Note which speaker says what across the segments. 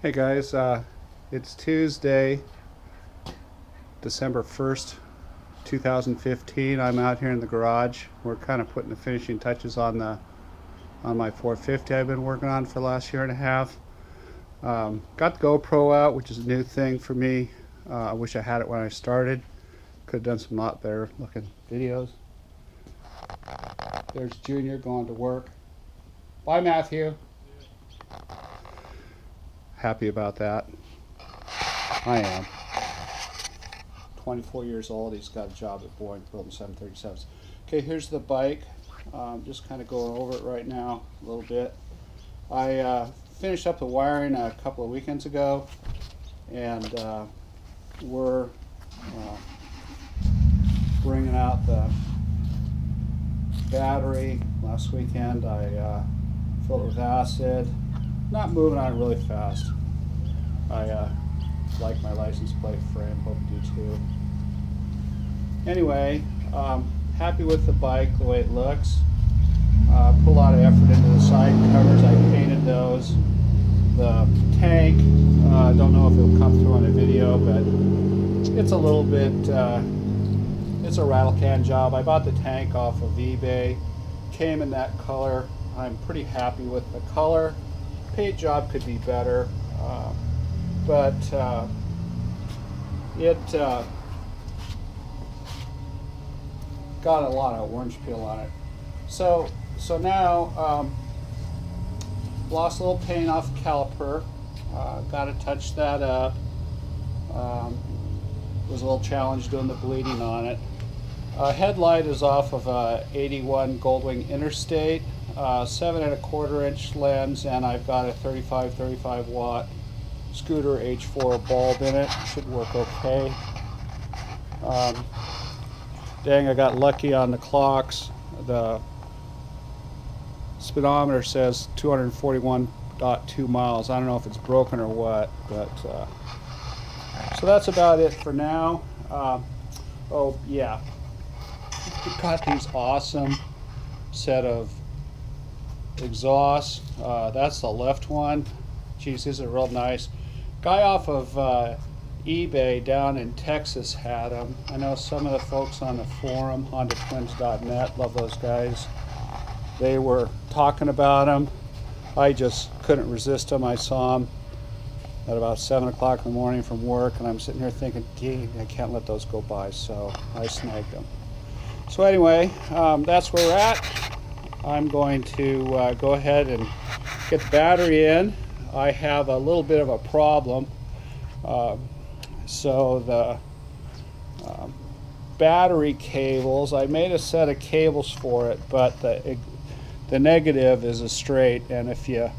Speaker 1: Hey guys, it's Tuesday, December 1st, 2015. I'm out here in the garage. We're kind of putting the finishing touches on my 450 I've been working on for the last year and a half. Got the GoPro out, which is a new thing for me. I wish I had it when I started. Could have done some lot better looking videos. There's Junior going to work. Bye, Matthew. Happy about that. I am. 24 years old. He's got a job at Boeing building 737s. Okay, here's the bike. Just kind of going over it right now a little bit. I finished up the wiring a couple of weekends ago, and we're bringing out the battery. Last weekend I filled it with acid. Not moving on it really fast. I like my license plate frame, hope you do too. Anyway, happy with the bike, the way it looks. Put a lot of effort into the side covers. I painted those. The tank, don't know if it'll come through on a video, but it's a little bit, it's a rattle can job. I bought the tank off of eBay. Came in that color. I'm pretty happy with the color. Paint job could be better, but it got a lot of orange peel on it. So now lost a little paint off the caliper. Got to touch that up. Was a little challenge doing the bleeding on it. Headlight is off of a 81 Goldwing Interstate. 7¼ inch lens, and I've got a 35 watt scooter H4 bulb in it. Should work okay. Dang, I got lucky on the clocks. The speedometer says 241.2 miles. I don't know if it's broken or what, but so that's about it for now. Oh yeah, got these awesome set of exhaust. That's the left one. Geez, these are real nice. Guy off of eBay down in Texas had them. I know some of the folks on the forum, HondaTwins.net, love those guys. They were talking about them. I just couldn't resist them. I saw them at about 7 o'clock in the morning from work, and I'm sitting here thinking, gee, I can't let those go by, so I snagged them. So anyway, that's where we're at. I'm going to go ahead and get the battery in. I have a little bit of a problem. So the battery cables, I made a set of cables for it, but the negative is a straight, and if you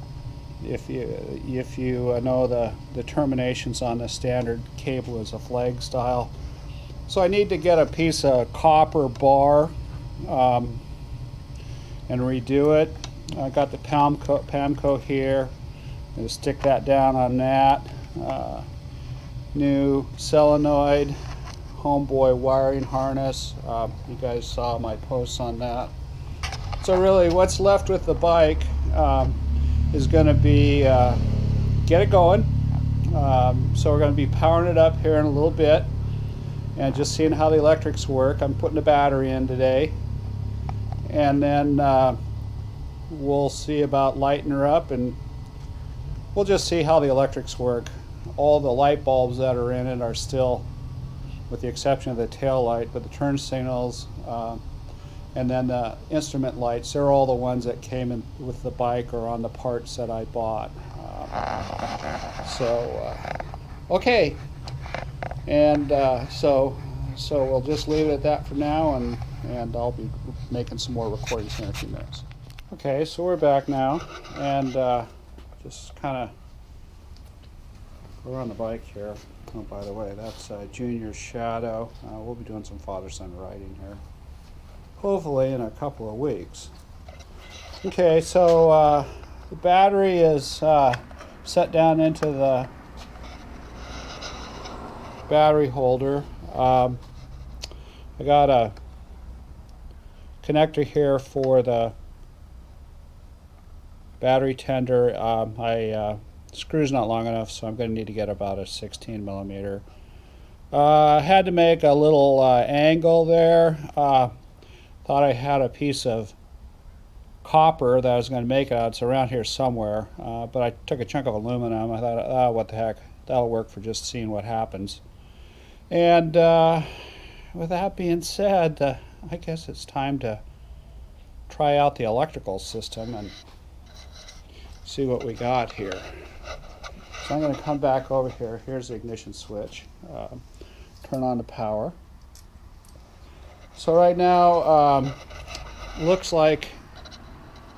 Speaker 1: know the terminations on the standard cable is a flag style. So I need to get a piece of copper bar and redo it. I got the Pamco here. I'm going to stick that down on that. New solenoid, homeboy wiring harness. You guys saw my posts on that. So really what's left with the bike is going to be get it going. So we're going to be powering it up here in a little bit and just seeing how the electrics work. I'm putting the battery in today. And then we'll see about lighting her up, and we'll just see how the electrics work. All the light bulbs that are in it are still, with the exception of the tail light, but the turn signals and then the instrument lights, they're all the ones that came in with the bike or on the parts that I bought. Okay, and so we'll just leave it at that for now, and I'll be making some more recordings in a few minutes. Okay, so we're back now, and just kind of, we're on the bike here. Oh, by the way, that's Junior's shadow. We'll be doing some father-son riding here, hopefully in a couple of weeks. Okay, so the battery is set down into the battery holder. I got a connector here for the battery tender. I Screw's not long enough, so I'm going to need to get about a 16 millimeter. I had to make a little angle there. Thought I had a piece of copper that I was going to make it out. It's around here somewhere, but I took a chunk of aluminum. I thought, oh, what the heck, that'll work for just seeing what happens. And with that being said, I guess it's time to try out the electrical system and see what we got here. So I'm going to come back over here. Here's the ignition switch. Turn on the power. So right now, looks like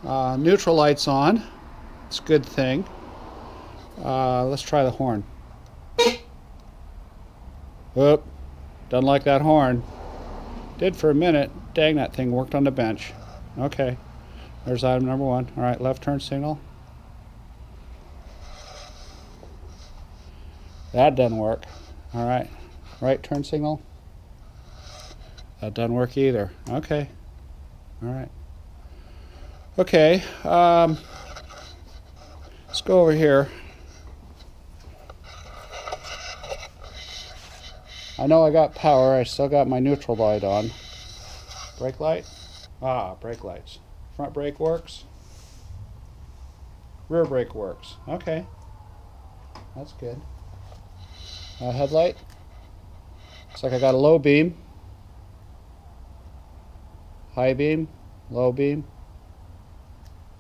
Speaker 1: neutral light's on. It's a good thing. Let's try the horn. Oop, doesn't like that horn. Did for a minute. Dang, that thing worked on the bench. Okay, there's item number one. All right, left turn signal. That doesn't work. All right, right turn signal. That doesn't work either. Okay, all right. Okay, let's go over here. I know I got power. I still got my neutral light on. Brake light? Ah, brake lights. Front brake works. Rear brake works. Okay, that's good. Headlight. Looks like I got a low beam, high beam, low beam,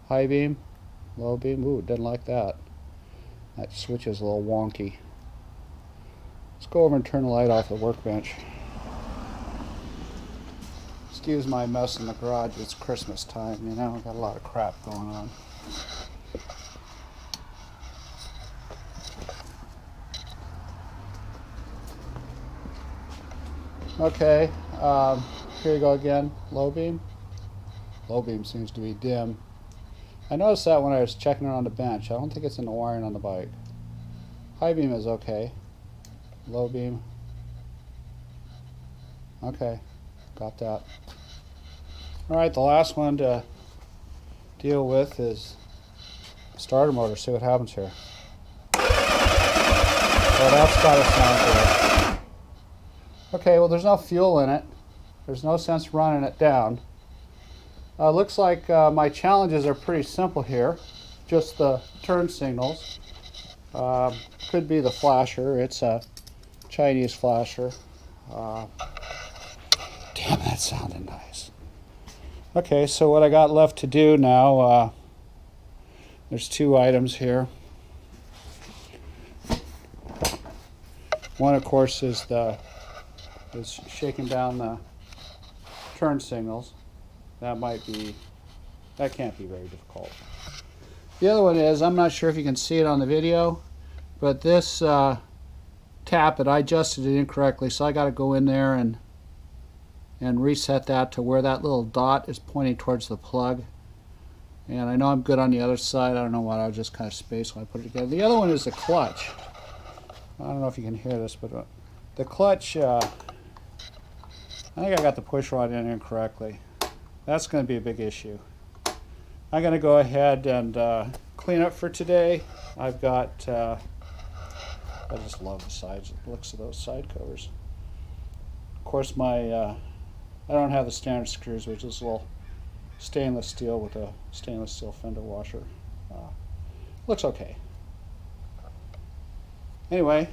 Speaker 1: high beam, low beam. Ooh, didn't like that. That switch is a little wonky. Let's go over and turn the light off the workbench. Excuse my mess in the garage. It's Christmas time, you know. I've got a lot of crap going on. Okay, here you go again. Low beam. Low beam seems to be dim. I noticed that when I was checking it on the bench. I don't think it's in the wiring on the bike. High beam is okay. Low beam. Okay, got that. Alright, the last one to deal with is starter motor. See what happens here. Well, that's got to sound good. Okay, well, there's no fuel in it. There's no sense running it down. Looks like my challenges are pretty simple here. Just the turn signals. Could be the flasher. It's a Chinese flasher. Damn, that sounded nice. Okay, so what I got left to do now, there's two items here. One, of course, is shaking down the turn signals. That can't be very difficult. The other one is, I'm not sure if you can see it on the video, but this tappet, I adjusted it incorrectly, so I got to go in there and reset that to where that little dot is pointing towards the plug. And I know I'm good on the other side. I don't know why, I was just kind of spaced when I put it together. The other one is the clutch. I don't know if you can hear this, but the clutch, I think I got the push rod in incorrectly. That's going to be a big issue. I'm going to go ahead and clean up for today. I've got, I just love the sides, the looks of those side covers. Of course, I don't have the standard screws, which is a little stainless steel with a stainless steel fender washer. Looks okay. Anyway,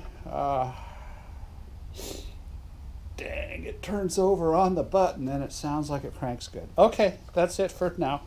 Speaker 1: dang, it turns over on the button and it sounds like it cranks good. Okay, that's it for now.